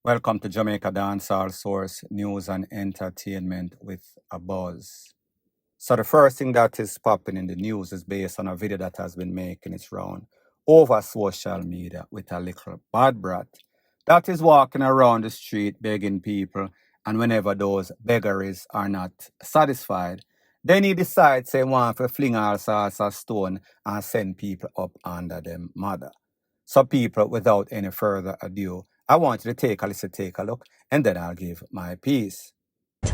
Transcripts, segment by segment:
Welcome to Jamaica Dancehall Source News and Entertainment with a Buzz. So the first thing that is popping in the news is based on a video that has been making its round over social media with a little bad brat that is walking around the street begging people, and whenever those beggaries are not satisfied, then he decides he wants to fling all sorts of stone and send people up under them mother. So people, without any further ado, I want you to take a look, and then I'll give my piece.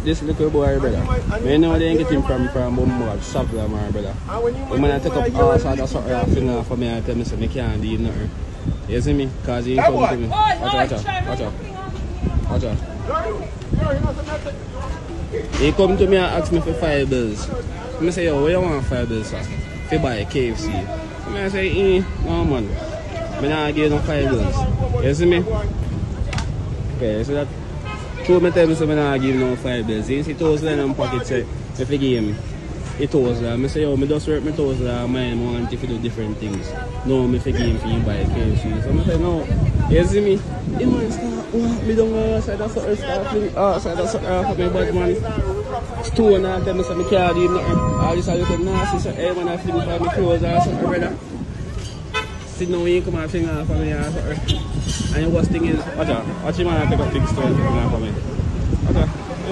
This little boy, brother, I know they ain't get him from Mumbo, Savla, my brother. The man take up all sorts of sort of thing for me and tell me so I can't do nothing. You see me? Because he come to me. Watch out. He come to me and ask me for 5 bills. I say, yo, what you want 5 bills, sir? To buy a KFC. I say, no man. I not give no 5 bills. You see me? Okay, so that true me tell me so I not give no 5 bills. You see toes in my pocket say if I give him it toes I say yo, me just work my toes mine want if you do different things. No, me forgive him for you buy KFC. So I say no. You see me? You man start me don't say that's what start so that's what for me bad man. Stone and tell me so I can't do nothing. All this a little nasty so hey man I fling for my clothes or something brother. See no you come and fling off for me or something. And the worst thing is, watch him and take a big stone for me. Okay,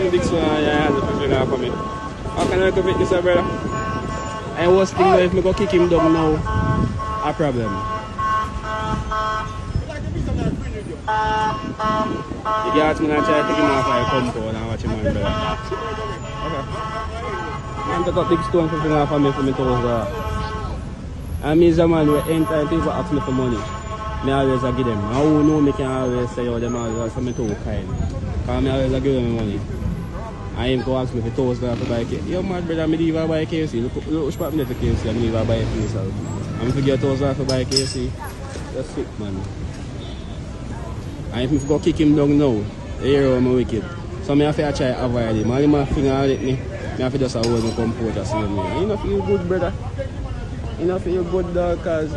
big stone and for me. How can I commit this, brother? And the worst thing is, if I go kick him down now, a problem. The guards me and try to take him off like a compound and watch him on, brother. Okay. Man take a big stone for me for me toes, brother. And me is a man who anytime people ask me for money. I always give them. I don't know me can always say, oh, them always say me too kind. Because I always give them money. I ain't go ask me for $2 to buy KFC. Yo, mad brother, I leave I buy KFC. Look which part me for KFC, I leave I buy it for myself. I'm going to get $2 to buy KFC. That's sick, man. And if I go kick him down now, the hero I'm wicked. So I have to try to avoid him. And my finger at me, I have to just hold my composure. You know feel good, brother. You know feel good, dog, because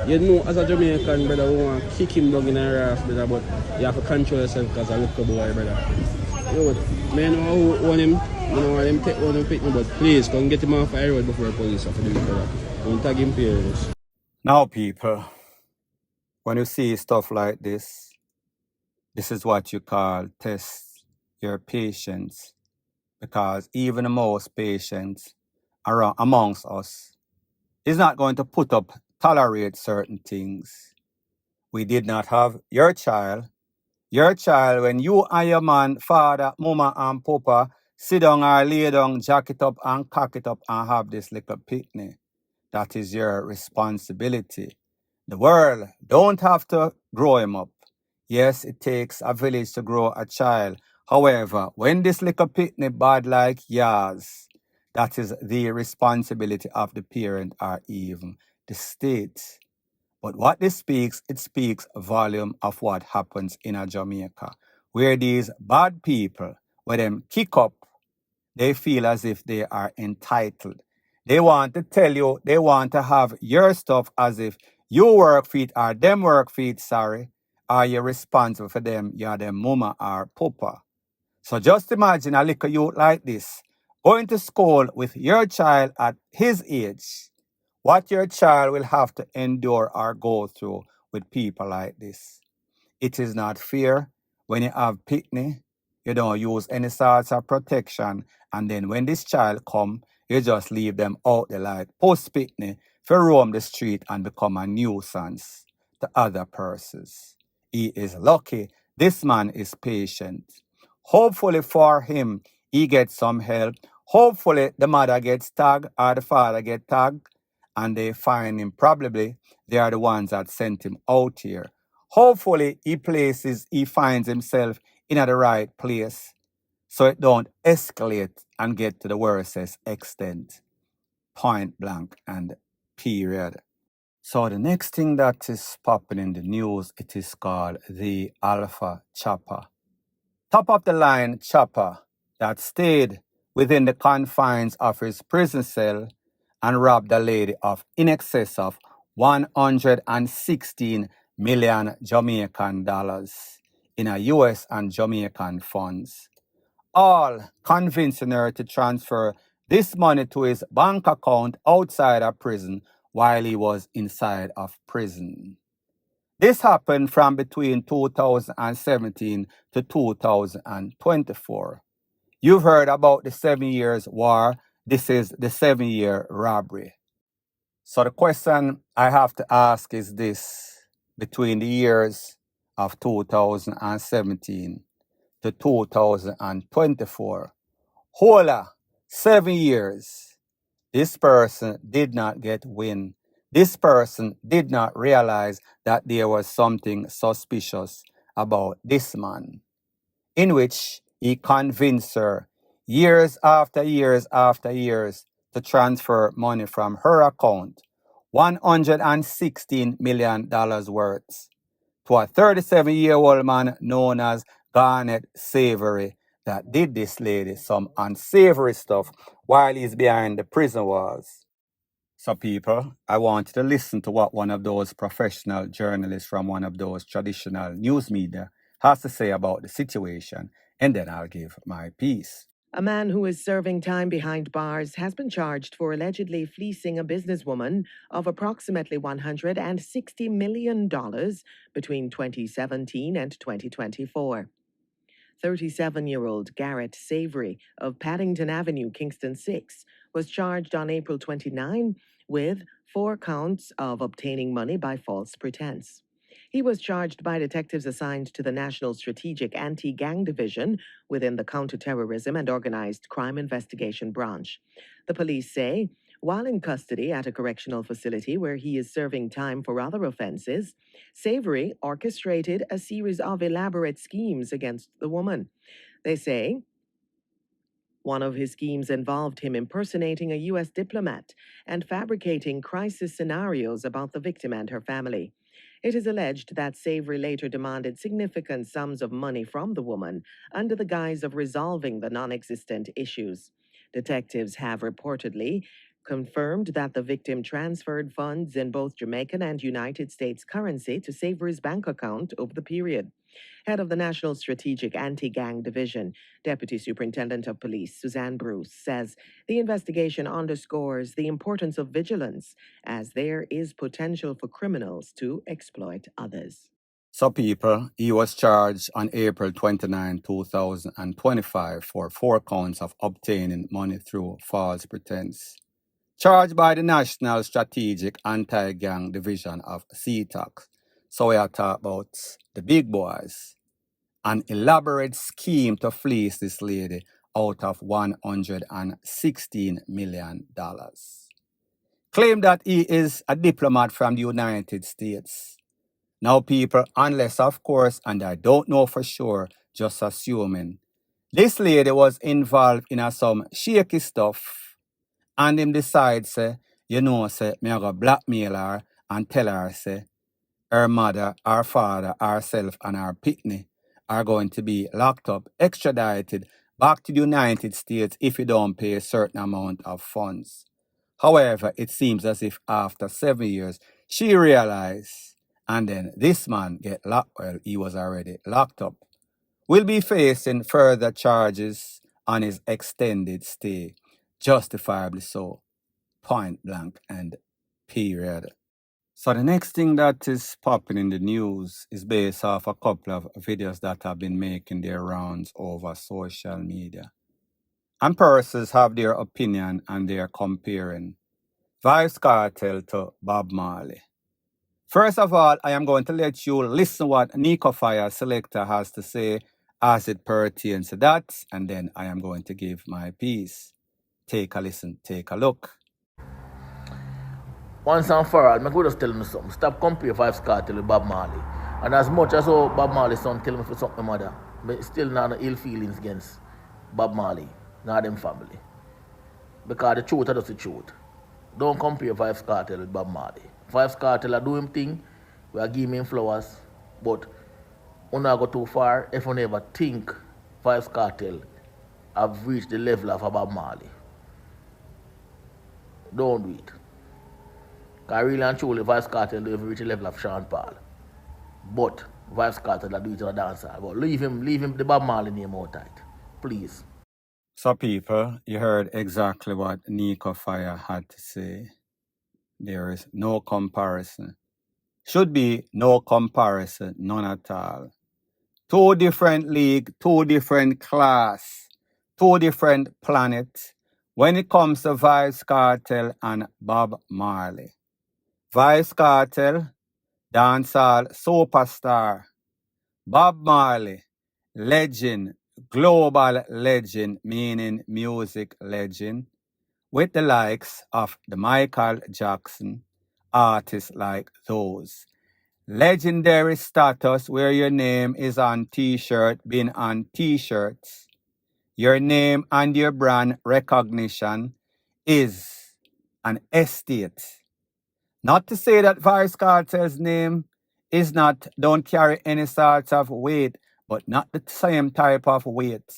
you know, as a Jamaican, brother, we want to kick him down in a raft, brother, but you have to control yourself because I'm a little boy, brother. You know what? I know who own him, I don't want him to take one and pick me, but please, come get him off the road before the police have to do it, brother. Don't tag him peers. Now, people, when you see stuff like this is what you call test your patience, because even the most patient amongst us is not going to tolerate certain things. We did not have your child. Your child, when you and your man, father, mama, and papa sit down or lay down, jack it up and cock it up and have this little picnic, that is your responsibility. The world don't have to grow him up. Yes, it takes a village to grow a child. However, when this little picnic bad like yours, that is the responsibility of the parent or even the state. But what this speaks, it speaks volume of what happens in a Jamaica, where these bad people, when them kick up, they feel as if they are entitled. They want to tell you, they want to have your stuff as if you work for it or them work for it, or you're responsible for them, you're their mama or papa. So just imagine a little youth like this, going to school with your child at his age, what your child will have to endure or go through with people like this. It is not fair. When you have picnic, you don't use any sorts of protection, and then when this child come, you just leave them out there like post-picnic for roam the street and become a nuisance to other persons. He is lucky. This man is patient. Hopefully for him, he gets some help. Hopefully the mother gets tagged or the father gets tagged, and they find him. Probably they are the ones that sent him out here. Hopefully he finds himself in the right place so it don't escalate and get to the worstest extent. Point blank and period. So the next thing that is popping in the news, it is called the Alpha Chopper. Top of the line chopper that stayed within the confines of his prison cell and robbed a lady of in excess of 116 million Jamaican dollars. in a US and Jamaican funds, all convincing her to transfer this money to his bank account outside of prison while he was inside of prison. This happened from between 2017 to 2024. You've heard about the 7 years war. This is the 7-year robbery. So the question I have to ask is this: between the years of 2017 to 2024, whole 7 years, this person did not get wind. This person did not realize that there was something suspicious about this man, in which he convinced her years after years after years to transfer money from her account, $116 million worth, to a 37-year-old man known as Garnet Savory that did this lady some unsavory stuff while he's behind the prison walls. So people, I want you to listen to what one of those professional journalists from one of those traditional news media has to say about the situation, and then I'll give my piece. A man who is serving time behind bars has been charged for allegedly fleecing a businesswoman of approximately $160 million between 2017 and 2024. 37-year-old Garrett Savory of Paddington Avenue, Kingston 6, was charged on April 29 with 4 counts of obtaining money by false pretense. He was charged by detectives assigned to the National Strategic Anti-Gang Division within the Counterterrorism and Organized Crime Investigation Branch. The police say, while in custody at a correctional facility where he is serving time for other offenses, Savory orchestrated a series of elaborate schemes against the woman. They say one of his schemes involved him impersonating a U.S. diplomat and fabricating crisis scenarios about the victim and her family. It is alleged that Savory later demanded significant sums of money from the woman under the guise of resolving the non-existent issues. Detectives have reportedly confirmed that the victim transferred funds in both Jamaican and United States currency to Savory's bank account over the period. Head of the National Strategic Anti-Gang Division, Deputy Superintendent of Police Suzanne Bruce, says the investigation underscores the importance of vigilance as there is potential for criminals to exploit others. So people, he was charged on April 29, 2025 for 4 counts of obtaining money through false pretense. Charged by the National Strategic Anti-Gang Division of CTOC. So we are talking about the big boys. An elaborate scheme to fleece this lady out of $116 million. Claim that he is a diplomat from the United States. Now people, unless of course, and I don't know for sure, just assuming, this lady was involved in some shaky stuff, and him decide say, me I go blackmail her and tell her say, her mother, her father, herself, and her pitney are going to be locked up, extradited back to the United States if you don't pay a certain amount of funds. However, it seems as if after 7 years, she realized, and then this man get locked, well, he was already locked up, will be facing further charges on his extended stay, justifiably so, point blank and period. So the next thing that is popping in the news is based off a couple of videos that have been making their rounds over social media. And persons have their opinion and they're comparing Vybz Cartel to Bob Marley. First of all, I am going to let you listen what Nico Fire Selector has to say as it pertains to that, and then I am going to give my piece. Take a listen, take a look. Once and for all, I could just tell me something. Stop comparing Vybz Cartel with Bob Marley. And as much as Bob Marley's son tell me for something, my mother, but still not no ill feelings against Bob Marley, nor them family. Because the truth is just the truth. Don't compare Vybz Cartel with Bob Marley. Vybz Cartel are doing thing, we are giving him flowers, but we not go too far if we never think Vybz Cartel have reached the level of Bob Marley. Don't do it. Because really and truly, Vybz Cartel don't even reach the level of Sean Paul. But Vibes Cartel that do it on a dancehall. But leave him the Bob Marley name out tight. Please. So people, you heard exactly what Nico Fire had to say. There is no comparison. Should be no comparison, none at all. Two different league, two different class, two different planets when it comes to Vybz Cartel and Bob Marley. Vybz Cartel, dancehall superstar. Bob Marley, legend, global legend, meaning music legend, with the likes of the Michael Jackson, artists like those. Legendary status where your name is on t-shirt, been on t-shirts. Your name and your brand recognition is an estate. Not to say that Vybz Cartel's name don't carry any sort of weight, but not the same type of weight.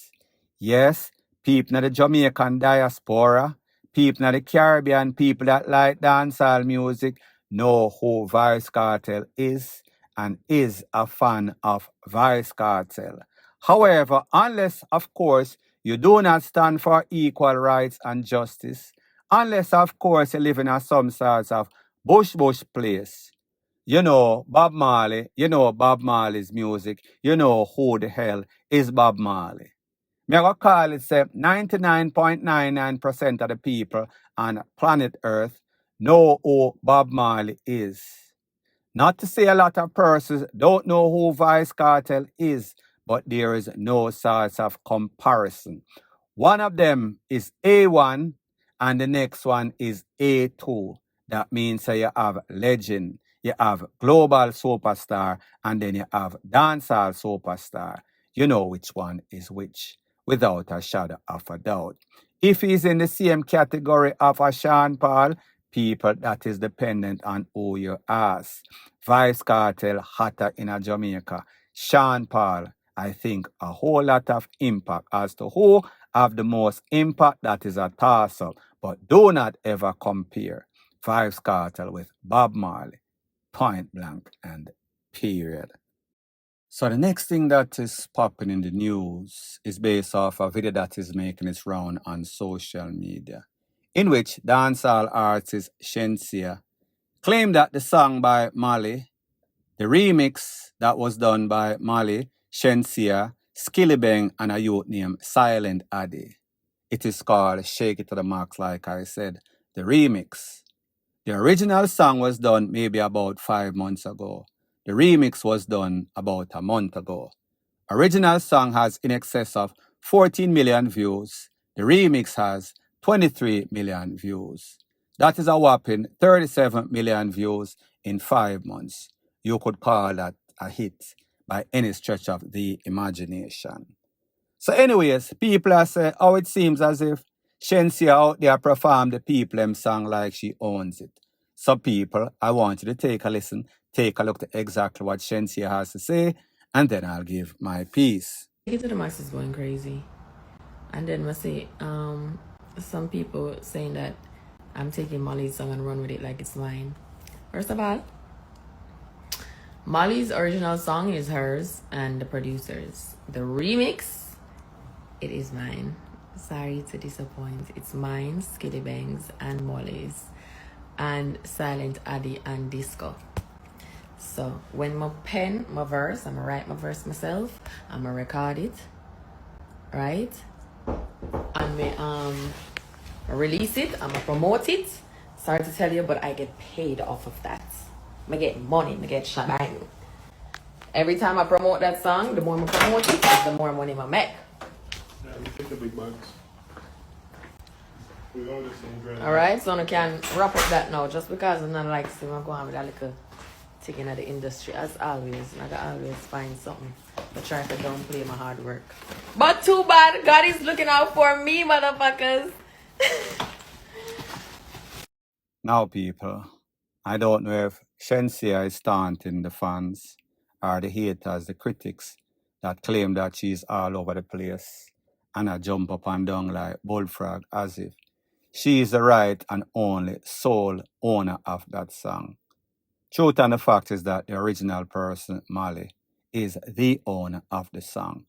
Yes, people in the Jamaican diaspora, people in the Caribbean, people that like dancehall music know who Vybz Cartel is and is a fan of Vybz Cartel. However, unless, of course, you do not stand for equal rights and justice, unless, of course, you live in some sort of bush place, you know Bob Marley, you know Bob Marley's music, you know who the hell is Bob Marley. Me I go call it say 99.99% of the people on planet Earth know who Bob Marley is. Not to say a lot of persons don't know who Vybz Cartel is, but there is no sort of comparison. One of them is A1 and the next one is A2. That means you have legend, you have global superstar, and then you have dancehall superstar. You know which one is which, without a shadow of a doubt. If he's in the same category of a Sean Paul, people, that is dependent on who you ask. Vybz Cartel hotter in a Jamaica. Sean Paul, I think a whole lot of impact. As to who have the most impact, that is a toss-up. But do not ever compare Vybz Cartel with Bob Marley. Point blank and period. So the next thing that is popping in the news is based off a video that is making its round on social media, in which dancehall artist Shenseea claimed that the song by Marley, the remix that was done by Marley, Shenseea, Skillibeng, and a youth named Silent Addy. It is called Shake It to the Max, like I said, the remix. The original song was done maybe about 5 months ago. The remix was done about a month ago. Original song has in excess of 14 million views. The remix has 23 million views. That is a whopping 37 million views in 5 months. You could call that a hit by any stretch of the imagination. So anyways, people are saying, oh, it seems as if Shenseea out there perform the people them song like she owns it. So people, I want you to take a listen, take a look at exactly what Shenseea has to say, and then I'll give my piece. Get to the Max is going crazy. And then we say, some people saying that I'm taking Molly's song and run with it like it's mine. First of all, Molly's original song is hers and the producer's. The remix, it is mine. Sorry to disappoint. It's mine, Skillibeng's and Molly's, and Silent Addy and Disco. So when I pen my verse, I'm gonna write my verse myself, I'm gonna record it, right? And me release it, I'm gonna promote it. Sorry to tell you, but I get paid off of that. I get money, I get shabang. Every time I promote that song, the more I promote it, the more money I make. Yeah, we take the big bucks. We all the same brand. Alright, so I can wrap up that now. Just because I'm not like seeing I'm going with a little taking at the industry as always. I can always find something. But try to downplay my hard work. But too bad, God is looking out for me, motherfuckers. Now, people, I don't know if Shenseea is taunting the fans or the haters, the critics that claim that she's all over the place and I jump up and down like bullfrog as if she is the right and only sole owner of that song. Truth and the fact is that the original person, Marley, is the owner of the song.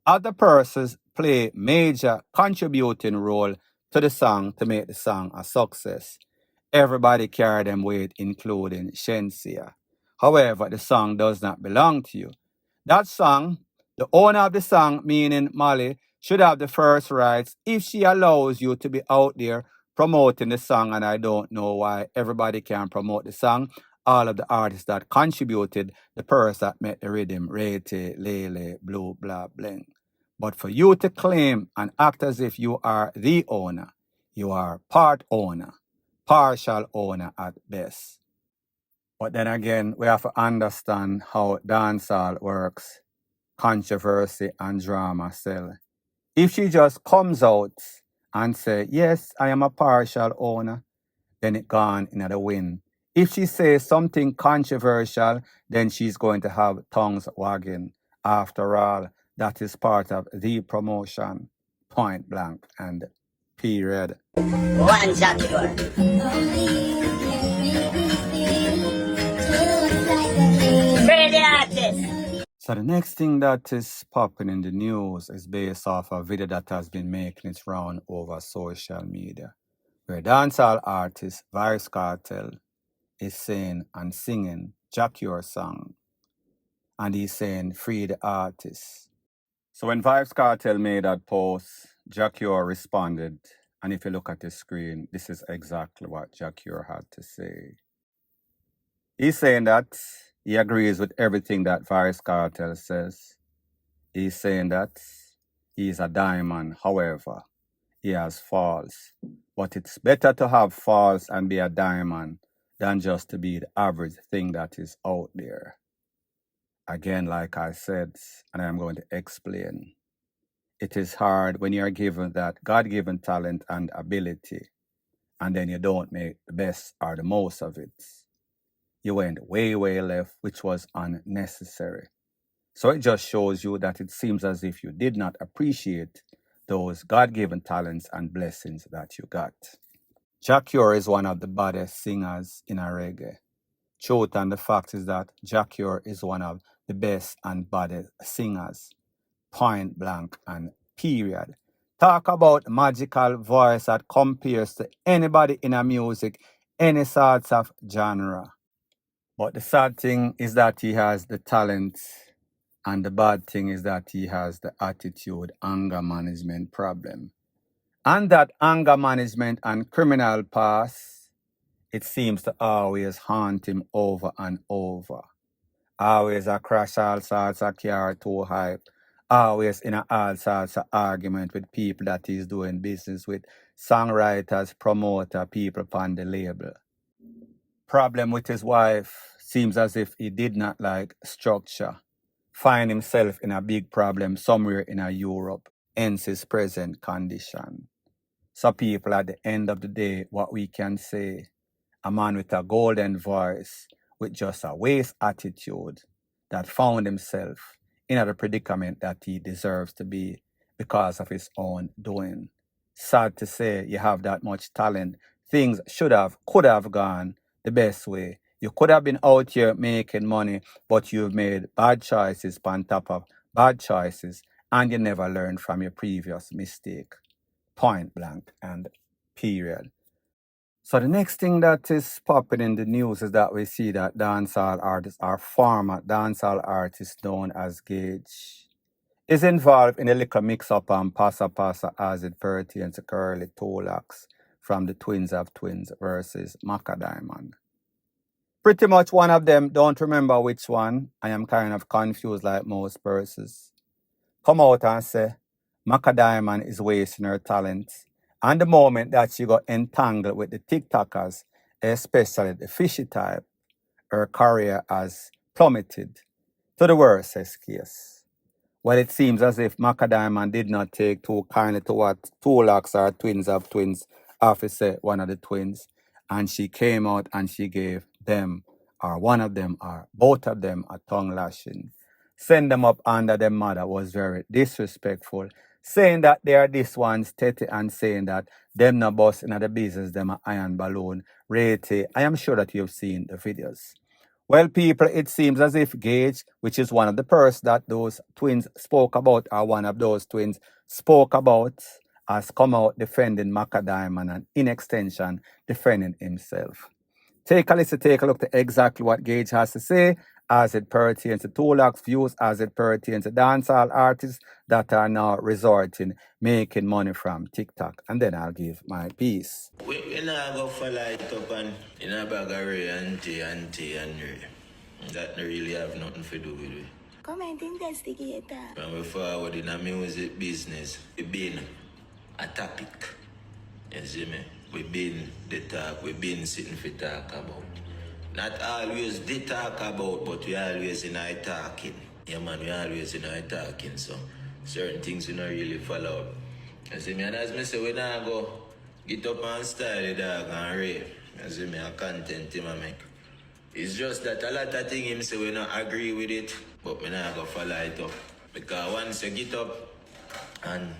Other persons play major contributing role to the song to make the song a success. Everybody carry them weight, including Shenseea. However, the song does not belong to you. That song, the owner of the song, meaning Marley, should have the first rights if she allows you to be out there promoting the song, and I don't know why everybody can promote the song. All of the artists that contributed, the person that made the rhythm, Rete, Lele, Blue, Blah, Bling. But for you to claim and act as if you are the owner, you are part owner, partial owner at best. But then again, we have to understand how dancehall works, controversy and drama sell. If she just comes out and say, yes, I am a partial owner, then it gone in the wind. If she says something controversial, then she's going to have tongues wagging. After all, that is part of the promotion, point blank and period. One Jah Cure. Free the artist. So the next thing that is popping in the news is based off a video that has been making its round over social media, where dancehall artist Vybz Cartel is saying and singing Jah Cure song, and he's saying free the artist. So when Vybz Cartel made that post, Jah Cure responded, and if you look at the screen, this is exactly what Jah Cure had to say. He's saying that he agrees with everything that Vybz Cartel says. He's saying that he's a diamond, however, he has faults. But it's better to have faults and be a diamond than just to be the average thing that is out there. Again, like I said, and I'm going to explain, it is hard when you're given that God-given talent and ability, and then you don't make the best or the most of it. You went way, way left, which was unnecessary. So it just shows you that it seems as if you did not appreciate those God-given talents and blessings that you got. Jah Cure is one of the baddest singers in a reggae. Truth and the fact is that Jah Cure is one of the best and baddest singers. Point blank and period. Talk about magical voice that compares to anybody in a music, any sorts of genre. But the sad thing is that he has the talent, and the bad thing is that he has the attitude, anger management problem. And that anger management and criminal past, it seems to always haunt him over and over. Always a crash all sorts of car too hype. Always in all sorts of argument with people that he's doing business with, songwriters, promoter, people on the label. Problem with his wife, seems as if he did not like structure. Find himself in a big problem somewhere in a Europe, hence his present condition. So people, at the end of the day, what we can say, a man with a golden voice, with just a waste attitude, that found himself in a predicament that he deserves to be because of his own doing. Sad to say, you have that much talent. Things could have gone the best way. You could have been out here making money, but you've made bad choices on top of bad choices, and you never learned from your previous mistake. Point blank and period. So the next thing that is popping in the news is that we see that dancehall artists, or former dancehall artists known as Gage, is involved in a little mix-up and passa as it pertains to Curly Tolax from the Twins of Twins versus Maca Diamond. Pretty much one of them, don't remember which one, I am kind of confused like most persons, come out and say Maca Diamond is wasting her talents. And the moment that she got entangled with the TikTokers, especially the fishy type, her career has plummeted to the worst case. Well, it seems as if Maca Diamond did not take too kindly to what Tolax or Twins of Twins officer, one of the twins, and she came out and she gave them, or one of them, or both of them, a tongue lashing. Send them up under their mother was very disrespectful, saying that they are this one steady and saying that them no boss in the business, them a iron balloon. Rate, I am sure that you've seen the videos. Well, people, it seems as if Gage, which is one of the persons that those twins spoke about, or one of those twins spoke about, has come out defending Macadam and in extension defending himself. Take a listen, take a look to exactly what Gage has to say as it pertains to Tolak's views, as it pertains to dancehall artists that are now resorting, making money from TikTok. And then I'll give my piece. We not go for light up and in a bag of Ray, auntie, and Ray. That don't really have nothing to do with it. Come and investigate that. When we forward in a music business, we been a topic. You see me? We been the talk, we been sitting for talk about. Not always the talk about, but we always in our talking. Yeah man, we always in our talking, so certain things we not really follow. You see me? And as me say, we not go get up and style the dog and Ray. You see me? A content him a make. It's just that a lot of things him say we not agree with it, but we not go follow it up. Because once you get up and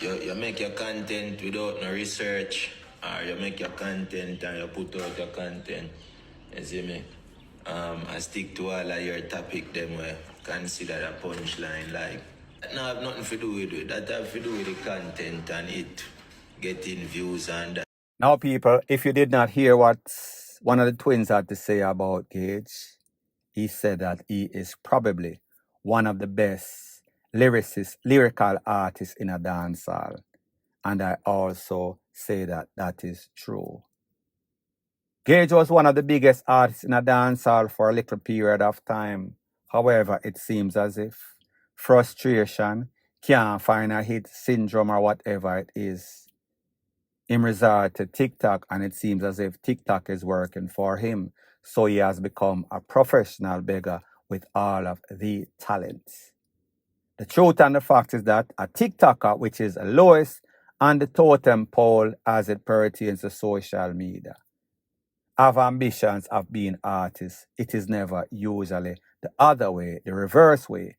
you make your content without no research, or you make your content and you put out your content, you see me? I stick to all of your topic them where consider a punchline like. That not have nothing to do with it. That have to do with the content and it getting views and that. Now, people, if you did not hear what one of the twins had to say about Gage, he said that he is probably one of the best lyrical artists in a dancehall. And I also say that that is true. Gage was one of the biggest artists in a dancehall for a little period of time. However, it seems as if frustration, can't find a hit syndrome or whatever it is, him resort to TikTok, and it seems as if TikTok is working for him. So he has become a professional beggar with all of the talents. The truth and the fact is that a TikToker, which is the lowest on the totem pole as it pertains to social media, have ambitions of being artists. It is never usually the other way, the reverse way.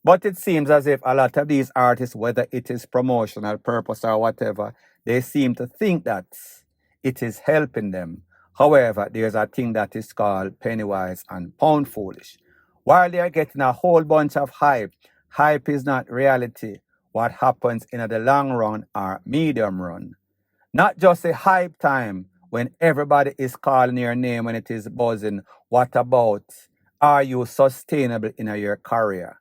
But it seems as if a lot of these artists, whether it is promotional purpose or whatever, they seem to think that it is helping them. However, there's a thing that is called penny wise and pound foolish. While they are getting a whole bunch of hype, hype is not reality. What happens in the long run or medium run. Not just a hype time when everybody is calling your name when it is buzzing. What about, are you sustainable in your career?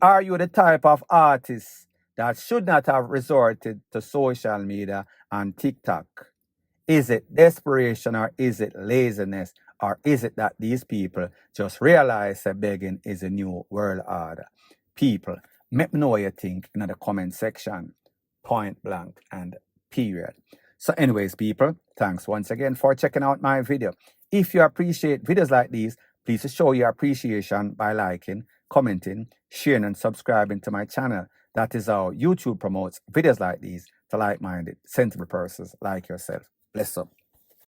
Are you the type of artist that should not have resorted to social media and TikTok? Is it desperation or is it laziness? Or is it that these people just realize that begging is a new world order? People, let me know what you think in the comment section. Point blank and period. So anyways, people, thanks once again for checking out my video. If you appreciate videos like these, please show your appreciation by liking, commenting, sharing, and subscribing to my channel. That is how YouTube promotes videos like these to like-minded, sensible persons like yourself. Bless up.